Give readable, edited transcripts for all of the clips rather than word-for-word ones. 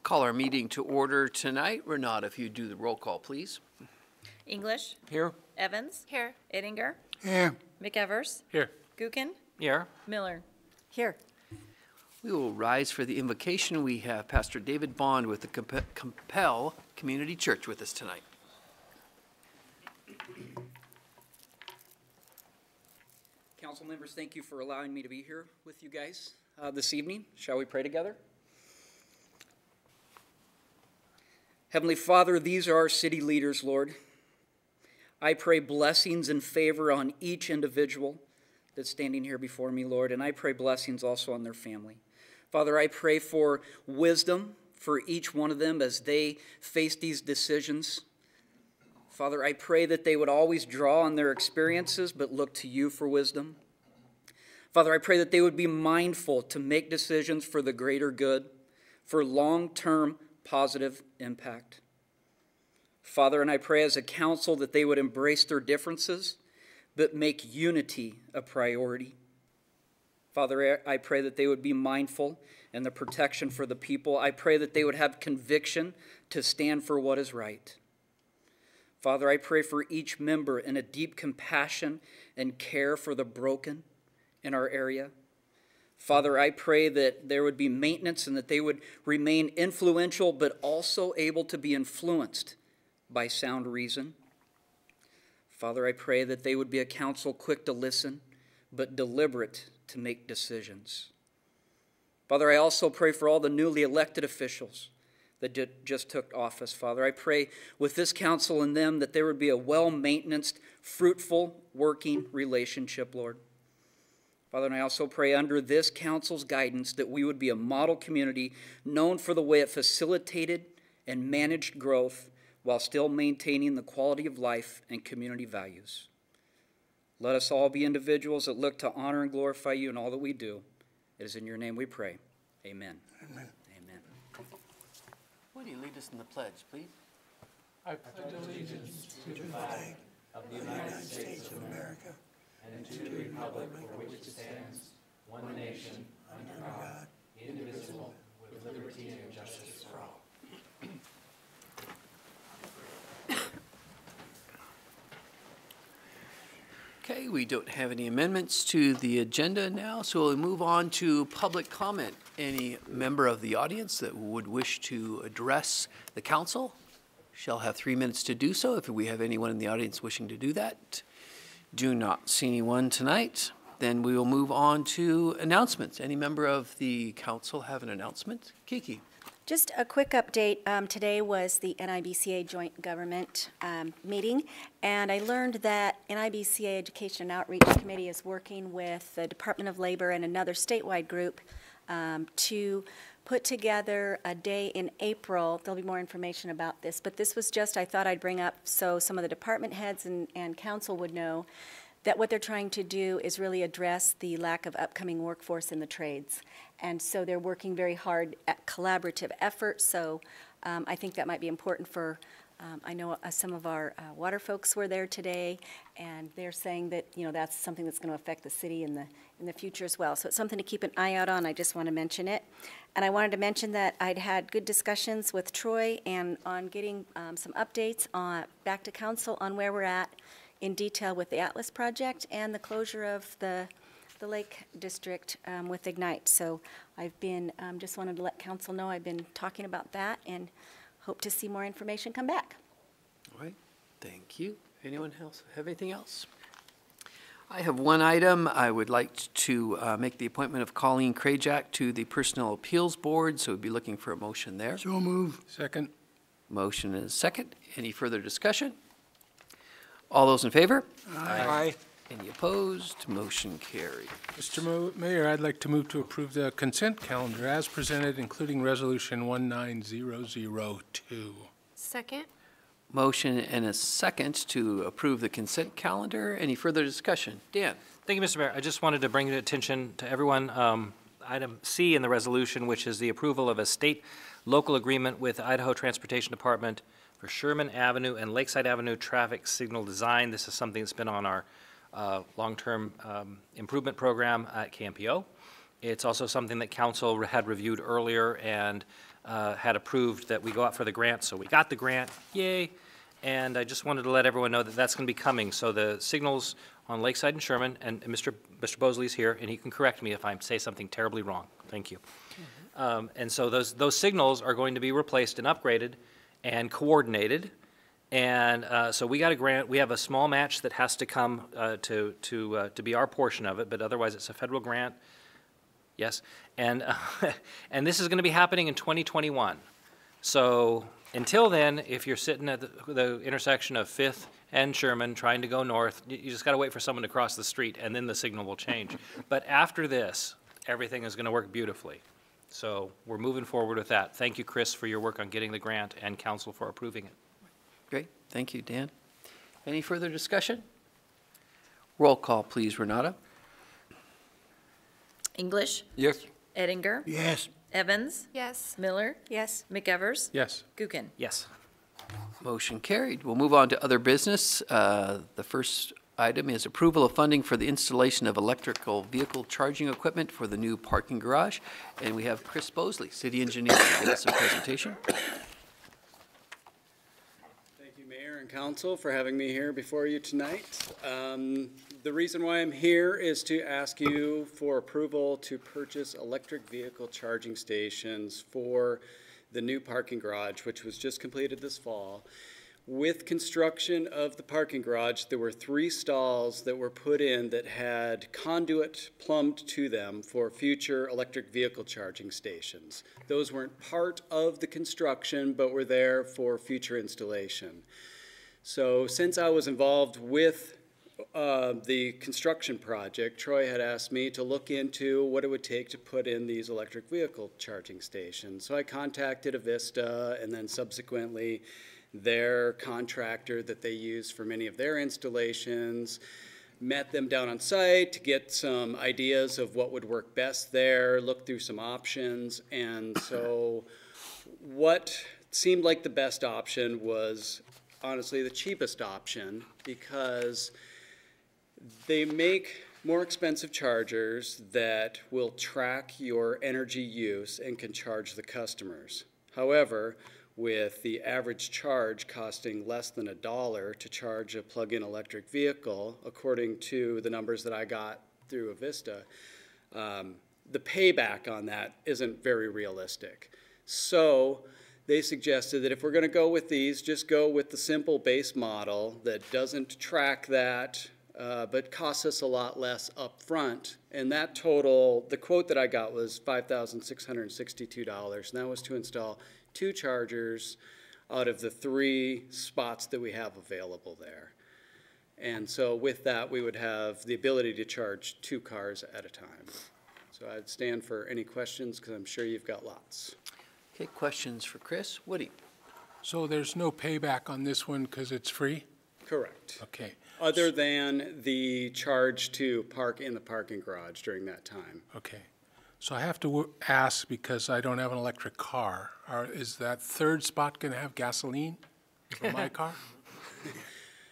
Call our meeting to order tonight. Renata, if you do the roll call, please. English. Here. Evans. Here. Ettinger. Here. McEvers. Here. Gookin. Here. Miller. Here. We will rise for the invocation. We have Pastor David Bond with the Compel Community Church with us tonight. Council members, thank you for allowing me to be here with you guys this evening. Shall we pray together? Heavenly Father, these are our city leaders, Lord. I pray blessings and favor on each individual that's standing here before me, Lord, and I pray blessings also on their family. Father, I pray for wisdom for each one of them as they face these decisions. Father, I pray that they would always draw on their experiences but look to you for wisdom. Father, I pray that they would be mindful to make decisions for the greater good, for long-term positive impact. Father, and I pray as a council that they would embrace their differences but make unity a priority. Father, I pray that they would be mindful in the protection for the people. I pray that they would have conviction to stand for what is right. Father, I pray for each member in a deep compassion and care for the broken in our area. Father, I pray that there would be maintenance and that they would remain influential but also able to be influenced by sound reason. Father, I pray that they would be a council quick to listen but deliberate to make decisions. Father, I also pray for all the newly elected officials that just took office, Father. I pray with this council and them that there would be a well-maintained, fruitful, working relationship, Lord. Father, and I also pray under this council's guidance that we would be a model community known for the way it facilitated and managed growth while still maintaining the quality of life and community values. Let us all be individuals that look to honor and glorify you in all that we do. It is in your name we pray. Amen. Amen. Amen. Would you lead us in the pledge, please? I pledge allegiance to the flag of the United States of America and to the republic for which it stands, one nation, under God, indivisible, with liberty and justice for all. Okay, we don't have any amendments to the agenda now, so we'll move on to public comment. Any member of the audience that would wish to address the council shall have 3 minutes to do so. If we have anyone in the audience wishing to do that, do not see anyone tonight. Then we will move on to announcements. Any member of the council have an announcement? Kiki. Just a quick update. Today was the NIBCA Joint Government meeting, and I learned that NIBCA Education and Outreach Committee is working with the Department of Labor and another statewide group to put together a day in April. There'll be more information about this, but this was just, I thought I'd bring up so some of the department heads and council would know that what they're trying to do is really address the lack of upcoming workforce in the trades. And so they're working very hard at collaborative efforts, so I think that might be important for, I know some of our water folks were there today, and they're saying that, you know, that's something that's going to affect the city in the future as well. So it's something to keep an eye out on. I just want to mention it. And I wanted to mention that I'd had good discussions with Troy and on getting some updates on back to council on where we're at in detail with the Atlas project and the closure of the Lake District with Ignite. So I've been, just wanted to let council know I've been talking about that and hope to see more information come back. All right, thank you. Anyone else have anything else? I have one item. I would like to make the appointment of Colleen Krajak to the Personnel Appeals Board, so we'd be looking for a motion there. So move. Second. Motion and a second. Any further discussion? All those in favor? Aye. Any opposed? Motion carried. Mr. Mayor, I'd like to move to approve the consent calendar as presented, including Resolution 19002. Second. Motion and a second to approve the consent calendar. Any further discussion? Dan. Thank you, Mr. Mayor. I just wanted to bring attention to everyone. Item C in the resolution, which is the approval of a state local agreement with Idaho Transportation Department for Sherman Avenue and Lakeside Avenue traffic signal design. This is something that's been on our long-term improvement program at KMPO. It's also something that council had reviewed earlier and had approved that we go out for the grant, so we got the grant, yay. And I just wanted to let everyone know that that's going to be coming. So the signals on Lakeside and Sherman, and Mr. Bosley's here, and he can correct me if I say something terribly wrong. Thank you. And so those signals are going to be replaced and upgraded and coordinated. And so we got a grant. We have a small match that has to come to be our portion of it, but otherwise it's a federal grant. Yes, and and this is going to be happening in 2021. So until then, if you're sitting at the intersection of 5th and Sherman trying to go north, you just got to wait for someone to cross the street, and then the signal will change. But after this, everything is going to work beautifully. So we're moving forward with that. Thank you, Chris, for your work on getting the grant, and council for approving it. Great, thank you, Dan. Any further discussion? Roll call, please, Renata. English, Yes. Eddinger, Yes. Evans, Yes. Miller, Yes. McEvers, Yes. Gookin. Yes. Motion carried. We'll move on to other business. The first item is approval of funding for the installation of electrical vehicle charging equipment for the new parking garage. And we have Chris Bosley, city engineer, to give us a presentation. Thank you, Mayor and Council, for having me here before you tonight. The reason why I'm here is to ask you for approval to purchase electric vehicle charging stations for the new parking garage, which was just completed this fall. With construction of the parking garage, there were 3 stalls that were put in that had conduit plumbed to them for future electric vehicle charging stations. Those weren't part of the construction, but were there for future installation. So since I was involved with the construction project, Troy had asked me to look into what it would take to put in these electric vehicle charging stations. So I contacted Avista and then subsequently their contractor that they use for many of their installations, met them down on site to get some ideas of what would work best there, look through some options, and so what seemed like the best option was honestly the cheapest option, because they make more expensive chargers that will track your energy use and can charge the customers. However, with the average charge costing less than $1 to charge a plug-in electric vehicle, according to the numbers that I got through Avista, the payback on that isn't very realistic. So they suggested that if we're going to go with these, just go with the simple base model that doesn't track that, but costs us a lot less up front. And that total, the quote that I got was $5,662, and that was to install 2 chargers out of the 3 spots that we have available there. And so with that, we would have the ability to charge 2 cars at a time. So I'd stand for any questions, because I'm sure you've got lots. Okay, questions for Chris? Woody? So there's no payback on this one because it's free? Correct. Okay. Other than the charge to park in the parking garage during that time. Okay. So I have to ask, because I don't have an electric car, is that 3rd spot going to have gasoline for my car?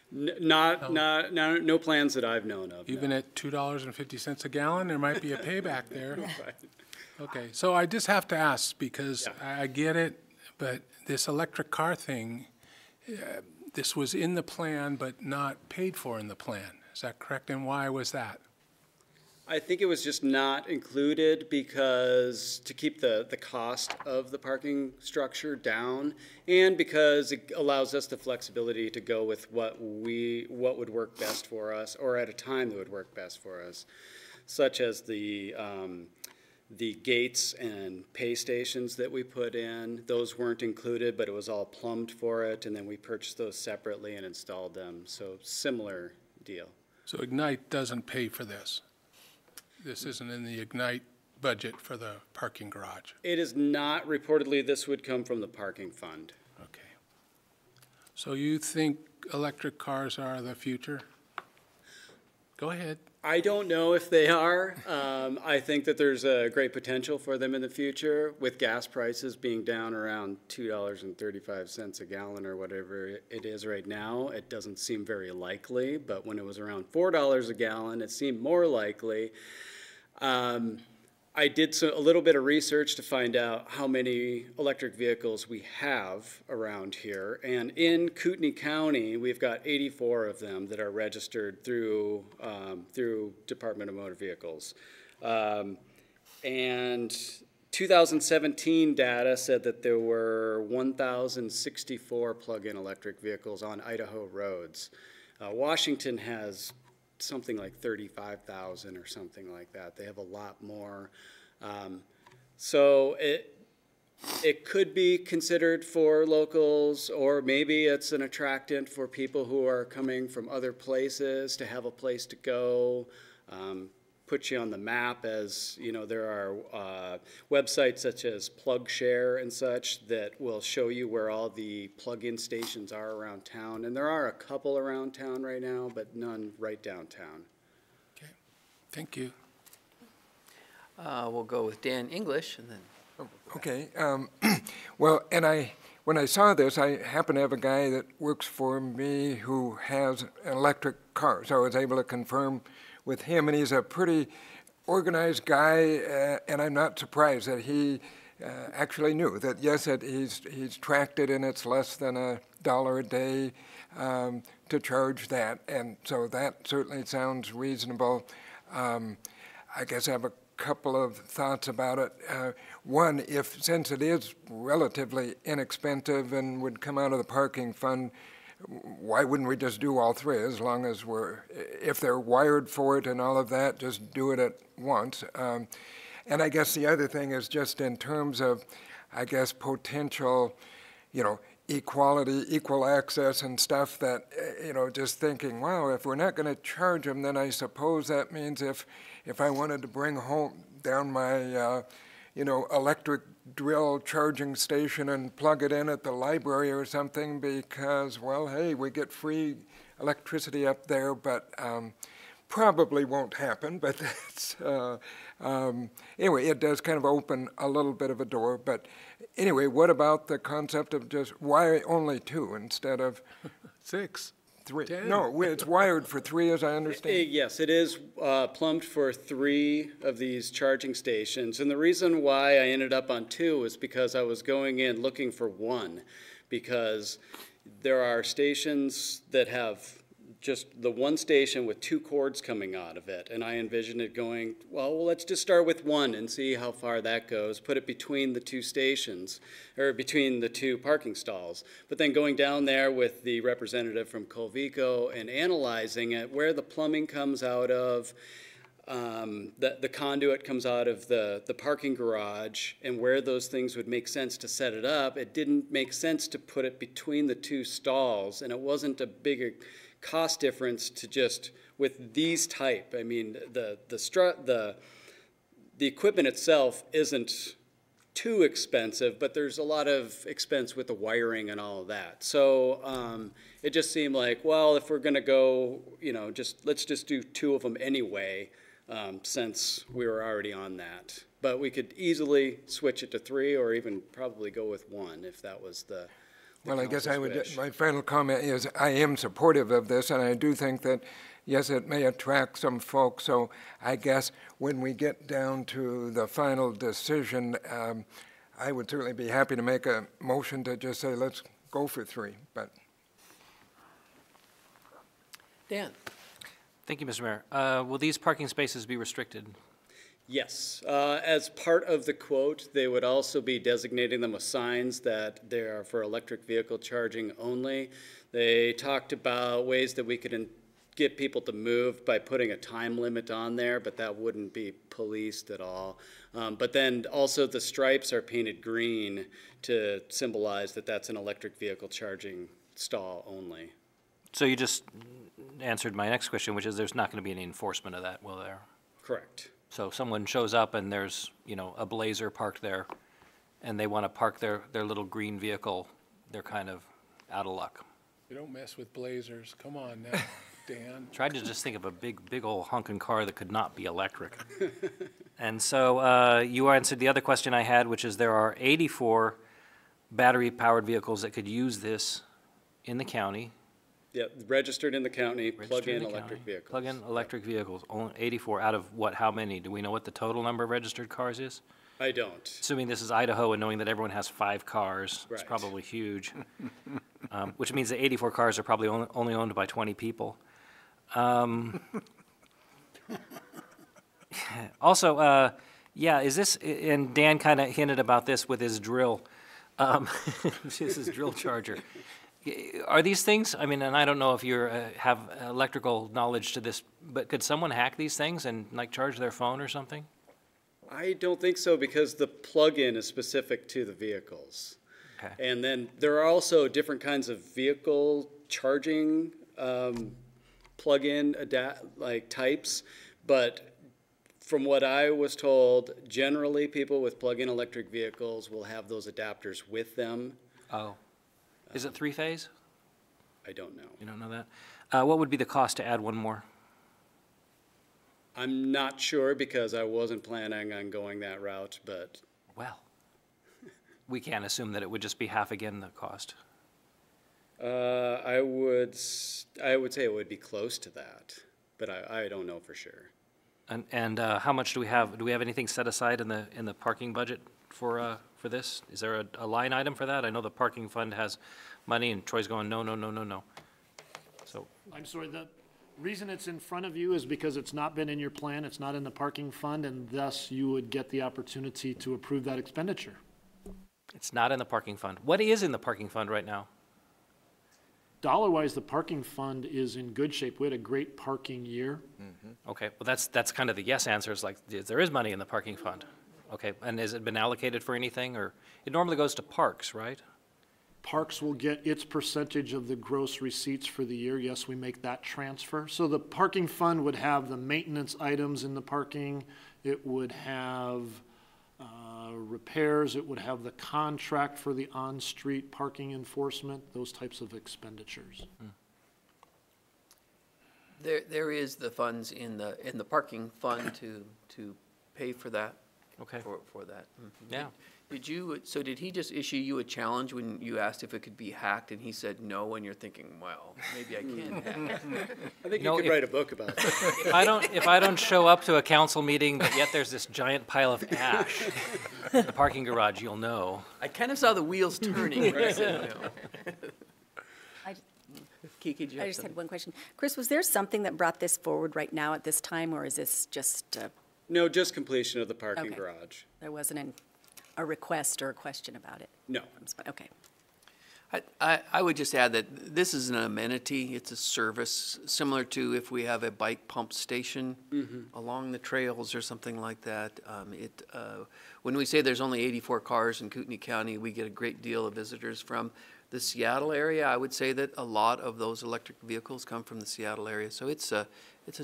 No plans that I've known of. Even no. at $2.50 a gallon, there might be a payback there. Right. Okay, so I just have to ask, because Yeah. I get it, but this electric car thing, this was in the plan but not paid for in the plan. Is that correct? And why was that? I think it was just not included because to keep the cost of the parking structure down, and because it allows us the flexibility to go with what would work best for us, or at a time that would work best for us, such as the gates and pay stations that we put in. Those weren't included, but it was all plumbed for it, and then we purchased those separately and installed them. So similar deal. So Ignite doesn't pay for this? This isn't in the Ignite budget for the parking garage? It is not. Reportedly, this would come from the parking fund. Okay. So you think electric cars are the future? Go ahead. I don't know if they are. I think that there's a great potential for them in the future, with gas prices being down around $2.35 a gallon or whatever it is right now. It doesn't seem very likely, but when it was around $4 a gallon, it seemed more likely. I did a little bit of research to find out how many electric vehicles we have around here. And in Kootenai County, we've got 84 of them that are registered through, through Department of Motor Vehicles. And 2017 data said that there were 1,064 plug-in electric vehicles on Idaho roads. Washington has something like 35,000 or something like that. They have a lot more. So it could be considered for locals, or maybe it's an attractant for people who are coming from other places to have a place to go. Put you on the map, as you know, there are websites such as PlugShare and such that will show you where all the plug-in stations are around town. And there are a couple around town right now, but none right downtown. Okay, thank you. We'll go with Dan English and then. Okay. Well, and when I saw this, I happen to have a guy that works for me who has an electric car, so I was able to confirm with him, and he's a pretty organized guy, and I'm not surprised that he actually knew that, yes, he's tracked it, and it's less than $1 a day to charge that, and so that certainly sounds reasonable. I guess I have a couple of thoughts about it. One, since it is relatively inexpensive and would come out of the parking fund, why wouldn't we just do all three, as long as if they're wired for it and all of that, just do it at once. And I guess the other thing is just in terms of, I guess, potential, equality, equal access and stuff that, just thinking, wow, if we're not going to charge them, then I suppose that means if I wanted to bring down my, electric drill charging station and plug it in at the library or something because, well, hey, we get free electricity up there, but probably won't happen. But that's, anyway, it does kind of open a little bit of a door. But anyway, what about the concept of just why only 2 instead of 6? 3? 10. No, it's wired for 3, as I understand. Yes, it is plumbed for 3 of these charging stations. And the reason why I ended up on 2 is because I was going in looking for 1, because there are stations that have just the one station with 2 cords coming out of it. And I envisioned it going, well, let's just start with 1 and see how far that goes. Put it between the 2 stations, or between the 2 parking stalls. But then going down there with the representative from Colvico and analyzing it, where the plumbing comes out of, the conduit comes out of the parking garage, and where those things would make sense to set it up, it didn't make sense to put it between the 2 stalls, and it wasn't a bigger cost difference to just with these type. I mean, the equipment itself isn't too expensive, but there's a lot of expense with the wiring and all of that. So it just seemed like, well, if we're going to go, let's just do 2 of them anyway, since we were already on that. But we could easily switch it to 3, or even probably go with 1 if that was the. Well, I guess my final comment is I am supportive of this, and I do think that, yes, it may attract some folks. So I guess when we get down to the final decision, I would certainly be happy to make a motion to just say, let's go for 3. But Dan. Thank you, Mr. Mayor. Will these parking spaces be restricted? Yes. As part of the quote, they would also be designating them with signs that they are for electric vehicle charging only. They talked about ways that we could get people to move by putting a time limit on there, but that wouldn't be policed at all. But then also the stripes are painted green to symbolize that that's an electric vehicle charging stall only. So you just answered my next question, which is there's not going to be any enforcement of that, will there? Correct. So if someone shows up and there's, a Blazer parked there, and they want to park their little green vehicle, they're kind of out of luck. You don't mess with Blazers. Come on now, Dan. Tried to just think of a big old honking car that could not be electric. And so you answered the other question I had, which is there are 84 battery-powered vehicles that could use this in the county. Yeah, registered in the county, Registered in plug-in the electric county. vehicles. Plug-in electric vehicles, only 84 out of what, how many? Do we know what the total number of registered cars is? I don't. Assuming this is Idaho and knowing that everyone has 5 cars, it's Right. probably huge. Which means that 84 cars are probably only owned by 20 people. Also, yeah, is this, and Dan kind of hinted about this with his drill, his drill charger. Are these things, I mean, and I don't know if you have electrical knowledge to this, but could someone hack these things and like charge their phone or something? I don't think so because the plug-in is specific to the vehicles. Okay. And then there are also different kinds of vehicle charging plug-in types, but from what I was told, generally people with plug-in electric vehicles will have those adapters with them. Oh. Is it 3-phase? I don't know. You don't know that? What would be the cost to add one more? I'm not sure because I wasn't planning on going that route, but Well, we can't assume that it would just be half again the cost. I would say it would be close to that, but I don't know for sure. And how much do we have? Do we have anything set aside in the parking budget for this? Is there a line item for that? I know the parking fund has money, and Troy's going, no, no, no, no, no. So, I'm sorry, the reason it's in front of you is because it's not been in your plan, it's not in the parking fund, and thus you would get the opportunity to approve that expenditure. it's not in the parking fund. What is in the parking fund right now? Dollar-wise, the parking fund is in good shape. We had a great parking year. Okay, well, that's kind of the yes answer, is like, there is money in the parking fund. Okay, and has it been allocated for anything, or, it normally goes to parks, right? Parks will get its percentage of the gross receipts for the year. Yes, we make that transfer. So the parking fund would have the maintenance items in the parking. It would have repairs. It would have the contract for the on-street parking enforcement, those types of expenditures. There is the funds in the parking fund to pay for that. Okay. For that. Mhm. Yeah. Did he just issue you a challenge when you asked if it could be hacked, and he said no, and you're thinking, well, maybe I can hack it? I think No, you could if- write a book about it. If I don't show up to a council meeting, but yet there's this giant pile of ash in the parking garage, you'll know. I kind of saw the wheels turning when you said no. I Kiki, did you I have just something? had one question. Chris, was there something that brought this forward right now at this time, or is this just, No, just completion of the parking Okay. garage. there wasn't a request or a question about it? No. Okay. I would just add that this is an amenity, it's a service, similar to if we have a bike pump station along the trails or something like that. When we say there's only 84 cars in Kootenai County, we get a great deal of visitors from the Seattle area. I would say that a lot of those electric vehicles come from the Seattle area, so it's a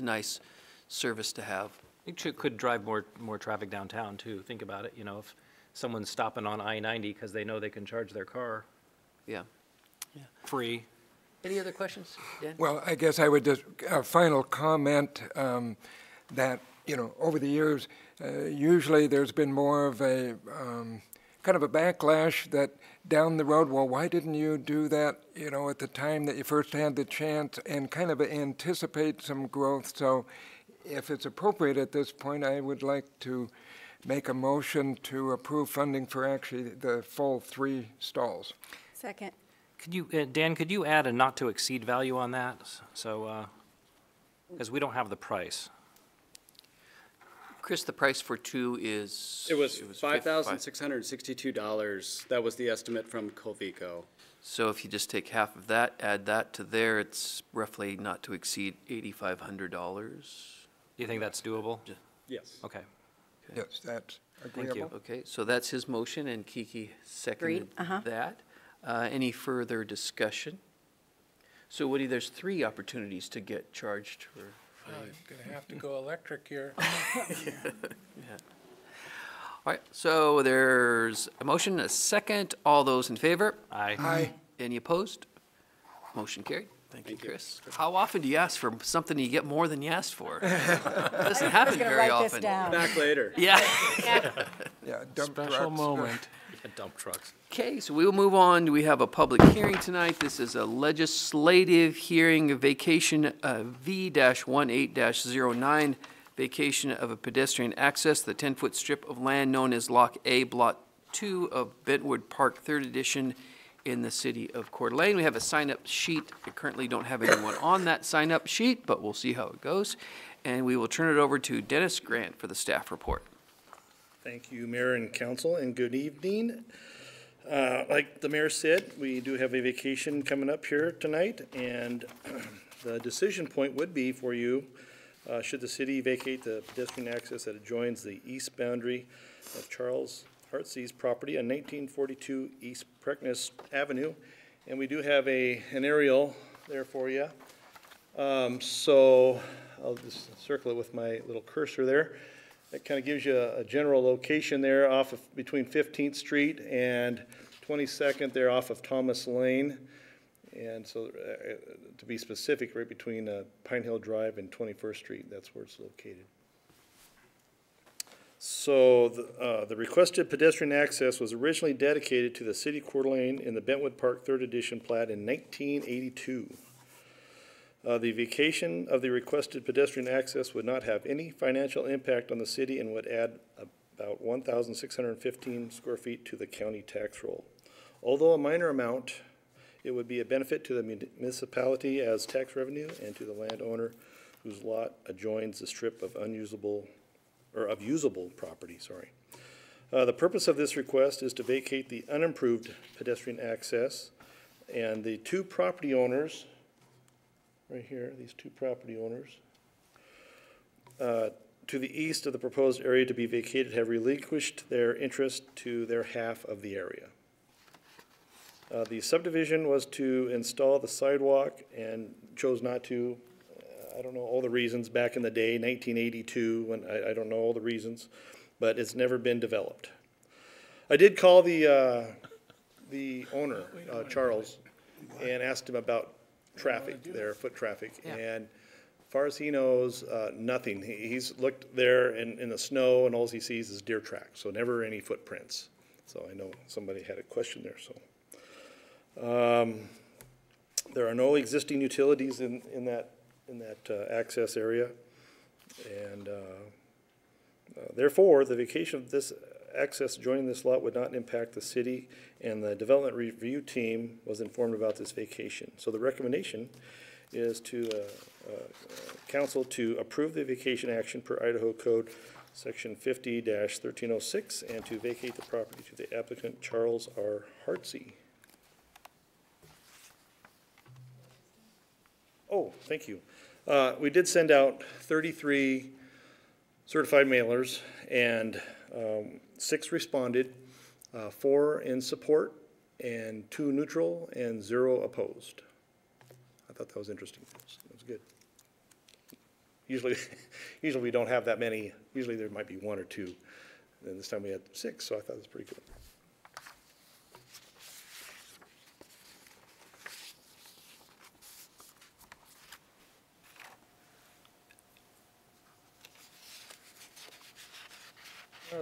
nice service to have. It could drive more traffic downtown, too. Think about it, you know, if someone's stopping on I-90 because they know they can charge their car Yeah. free. Any other questions, Dan? Well, I guess I would just, a final comment that, over the years, usually there's been more of a kind of a backlash that down the road, well, why didn't you do that, at the time that you first had the chance, and kind of anticipate some growth. So if it's appropriate at this point, I would like to make a motion to approve funding for actually the full 3 stalls. Second. Dan, could you add a not-to-exceed value on that? So, because we don't have the price. Chris, the price for 2 is? It was $5,662. That was the estimate from Colvico. So if you just take half of that, add that to there, it's roughly not to exceed $8,500. Do you think that's doable? Yes. Okay. Yes, that's Thank you. agreeable. Okay, so that's his motion, and Kiki seconded Agreed, that. Any further discussion? So Woody, there's 3 opportunities to get charged for. I'm gonna have to go electric here. All right, so there's a motion, a second. All those in favor? Aye. Aye. Any opposed? Motion carried. Thank you, Thank you. Chris. How often do you ask for something you get more than you asked for? Doesn't happen very often. Back later. Yeah. Yeah, dump Special trucks. moment. Dump trucks. Okay, so we will move on. We have a public hearing tonight. This is a legislative hearing of vacation V-18-09, vacation of a pedestrian access, the 10-foot strip of land known as Lock A, Block 2 of Bentwood Park, 3rd Edition, in the city of Coeur d'Alene. We have a sign-up sheet. We currently don't have anyone on that sign-up sheet, but we'll see how it goes. And we will turn it over to Dennis Grant for the staff report. Thank you, Mayor and Council, and good evening. Like the mayor said, we do have a vacation coming up here tonight, and the decision point would be for you, should the city vacate the pedestrian access that adjoins the east boundary of Charles Hartsea's property on 1942 East Preakness Avenue. And we do have an aerial there for you. So I'll just circle it with my little cursor there. That kind of gives you a general location there off of between 15th Street and 22nd there off of Thomas Lane. And so to be specific, right between Pine Hill Drive and 21st Street, that's where it's located. So the requested pedestrian access was originally dedicated to the city of Coeur d'Alene in the Bentwood Park 3rd Edition plat in 1982. The vacation of the requested pedestrian access would not have any financial impact on the city and would add about 1,615 square feet to the county tax roll. Although a minor amount, it would be a benefit to the municipality as tax revenue and to the landowner whose lot adjoins the strip of usable property, The purpose of this request is to vacate the unimproved pedestrian access, and the two property owners, right here, these two property owners, to the east of the proposed area to be vacated have relinquished their interest to their half of the area. The subdivision was to install the sidewalk and chose not to. I don't know all the reasons back in the day, 1982, when I don't know all the reasons, but it's never been developed. I did call the owner, Charles, and asked him about traffic there, foot traffic, and as far as he knows, nothing. He's looked there in the snow, and all he sees is deer tracks, so never any footprints. So I know somebody had a question there. So there are no existing utilities in that access area, and therefore the vacation of this access joining this lot would not impact the city, and the development review team was informed about this vacation. So the recommendation is to council to approve the vacation action per Idaho Code Section 50-1306 and to vacate the property to the applicant Charles R. Hartsea. Oh, thank you. We did send out 33 certified mailers, and 6 responded, 4 in support, and 2 neutral, and 0 opposed. I thought that was interesting. That was good. Usually we don't have that many. Usually there might be 1 or 2. And this time we had 6, so I thought it was pretty good.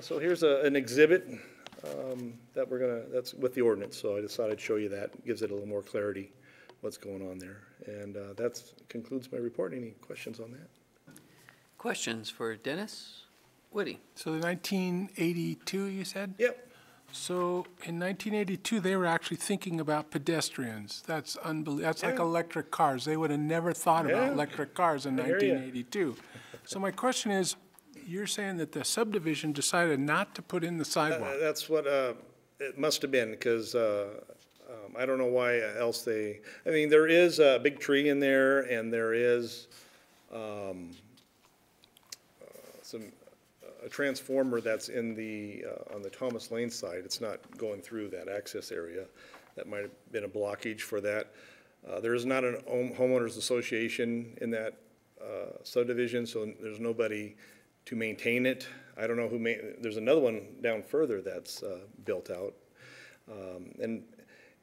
So here's an exhibit that's with the ordinance, so I decided to show you that. It gives it a little more clarity what's going on there. And that concludes my report. Any questions on that? Questions for Dennis? Woody? So 1982, you said? Yep. So in 1982, they were actually thinking about pedestrians. That's unbelievable. That's like Yeah. electric cars. They would have never thought about Yeah. electric cars in I hear ya. 1982. So my question is, you're saying that the subdivision decided not to put in the sidewalk? That's what it must have been, because I don't know why else I mean, there is a big tree in there, and there is a transformer that's in on the Thomas Lane side. It's not going through that access area. That might have been a blockage for that. There is not a homeowners association in that subdivision, so there's nobody to maintain it. I don't know there's another one down further that's built out. And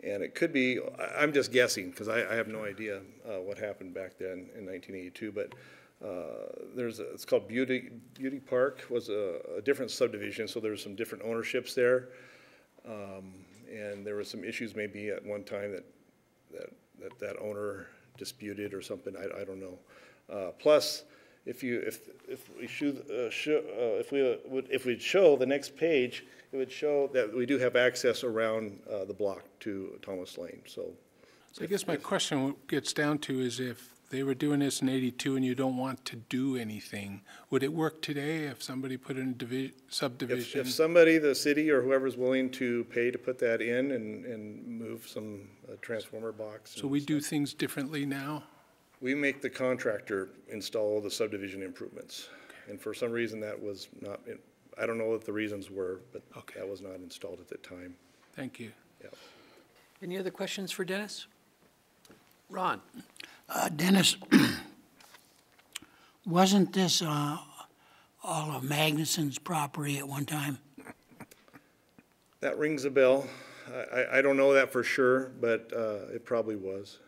And it could be, I'm just guessing, because I have no idea what happened back then in 1982, but it's called Beauty Park, was a different subdivision, so there was some different ownerships there. And there were some issues maybe at one time that owner disputed or something, I don't know. Plus, if we show the next page, it would show that we do have access around the block to Thomas Lane, so. So I guess my question gets down to is if they were doing this in 82 and you don't want to do anything, would it work today if somebody put in a subdivision? If somebody, the city or whoever's willing to pay to put that in and move some transformer box. So we do things differently now? We make the contractor install the subdivision improvements. And for some reason that was not, I don't know what the reasons were, but that was not installed at the time. Thank you. Yeah. Any other questions for Dennis? Ron? Dennis, wasn't this all of Magnuson's property at one time? That rings a bell. I don't know that for sure, but it probably was.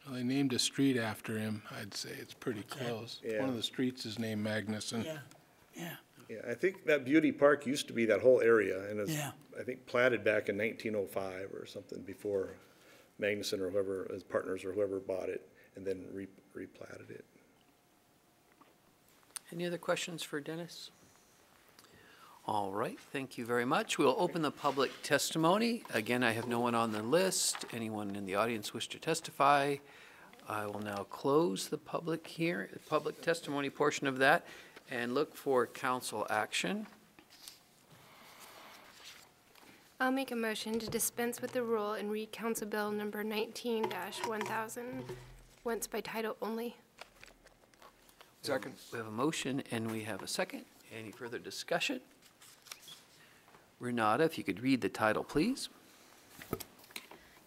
Well, they named a street after him. I'd say it's pretty close. Yeah. One of the streets is named Magnuson. Yeah. Yeah, I think that Beauty Park used to be that whole area, and it was, Yeah. I think, platted back in 1905 or something before Magnuson or whoever, his partners or whoever bought it, and then replatted it. Any other questions for Dennis? All right, thank you very much. We'll open the public testimony. Again, I have no one on the list. Anyone in the audience wish to testify? I will now close the public testimony portion of that and look for council action. I'll make a motion to dispense with the rule and read Council Bill number 19-1000 once by title only. Second. We have a motion and we have a second. Any further discussion? Renata, if you could read the title, please.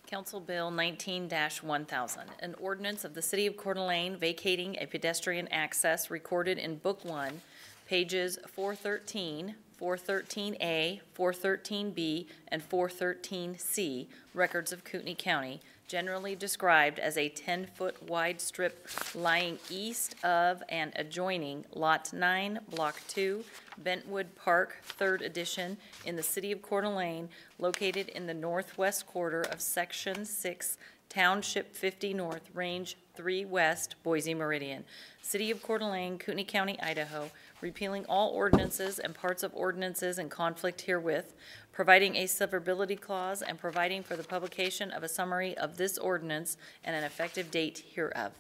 Council Bill 19-1000, an ordinance of the City of Coeur d'Alene vacating a pedestrian access recorded in Book 1, pages 413, 413A, 413B, and 413C, records of Kootenai County, generally described as a 10-foot wide strip lying east of and adjoining Lot 9, Block 2, Bentwood Park, 3rd Edition, in the City of Coeur d'Alene, located in the northwest quarter of Section 6, Township 50 North, Range 3 West, Boise Meridian, City of Coeur d'Alene, Kootenai County, Idaho, repealing all ordinances and parts of ordinances in conflict herewith, providing a severability clause, and providing for the publication of a summary of this ordinance and an effective date hereof.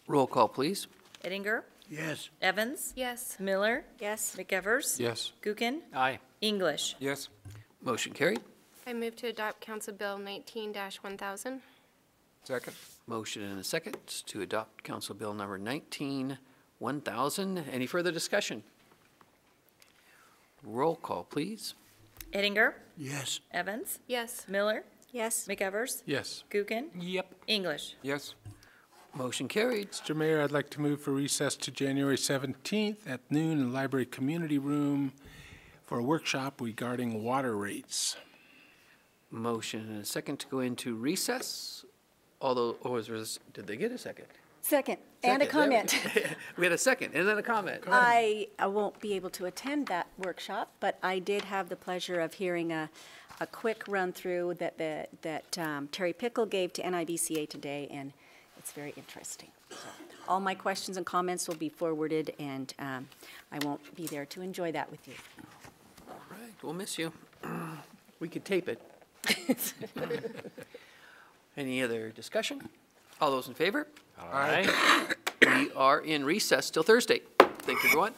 Roll call, please. Eddinger? Yes. Evans? Yes. Miller? Yes. McEvers? Yes. Gookin? Aye. English? Yes. Motion carried. I move to adopt Council Bill 19-1000. Second. Motion and a second to adopt Council Bill number 19-1000. Any further discussion? Roll call, please. Eddinger? Yes. Evans? Yes. Miller? Yes. McEvers? Yes. Gookin? Yep. English? Yes. Motion carried. Mr. Mayor, I'd like to move for recess to January 17th at noon in the Library Community Room for a workshop regarding water rates. Motion and a second to go into recess. Although, did they get a second? Second, and a Second, there we comment. go. We had a second and then a comment. I won't be able to attend that workshop, but I did have the pleasure of hearing a quick run-through that Terry Pickle gave to NIBCA today, and it's very interesting. So, all my questions and comments will be forwarded, and I won't be there to enjoy that with you. All right, we'll miss you. We could tape it. Any other discussion? All those in favor? All right. We are in recess till Thursday. Thank you, everyone.